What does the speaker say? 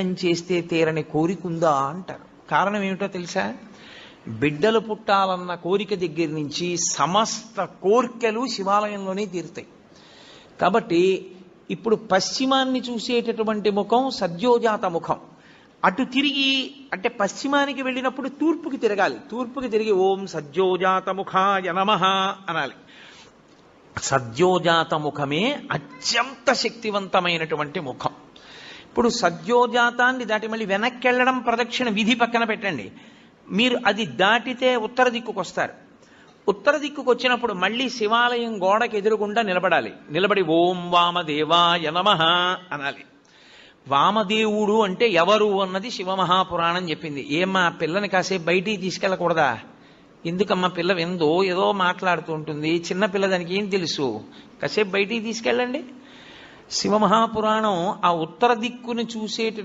చేస్తే తీరని కోరికుందా అంటారు. కారణం ఏమిటో తెలుసా? బిడ్డలు పుట్టాలన్న కోరిక దగ్గర నుంచి సమస్త కోర్కెలు శివాలయంలోనే తీరుతాయి. కాబట్టి ఇప్పుడు పశ్చిమాన్ని చూసేటటువంటి ముఖం సద్యోజాత ముఖం. అటు తిరిగి అంటే పశ్చిమానికి వెళ్ళినప్పుడు తూర్పుకి తిరగాలి. తూర్పుకి తిరిగి ఓం సద్యోజాత ముఖాయ నమః అనాలి. సద్యోజాత ముఖమే అత్యంత శక్తివంతమైనటువంటి ముఖం. ఇప్పుడు సద్యోజాతాన్ని దాటి మళ్ళీ వెనక్కి వెళ్ళడం ప్రదక్షిణ విధి పక్కన పెట్టండి. మీరు అది దాటితే ఉత్తర దిక్కుకు వస్తారు. ఉత్తర దిక్కుకు వచ్చినప్పుడు మళ్ళీ శివాలయం గోడకి ఎదురుగుండా నిలబడాలి. నిలబడి ఓం వామదేవాయ నమః అనాలి. వామదేవుడు అంటే ఎవరు అన్నది శివమహాపురాణం చెప్పింది. ఏమ్మా పిల్లని కాసేపు బయటికి తీసుకెళ్ళకూడదా? ఎందుకమ్మా పిల్ల విందో ఏదో మాట్లాడుతూ ఉంటుంది, చిన్నపిల్ల దానికి ఏం తెలుసు, కాసేపు బయటికి తీసుకెళ్ళండి. శివమహాపురాణం ఆ ఉత్తర దిక్కుని చూసే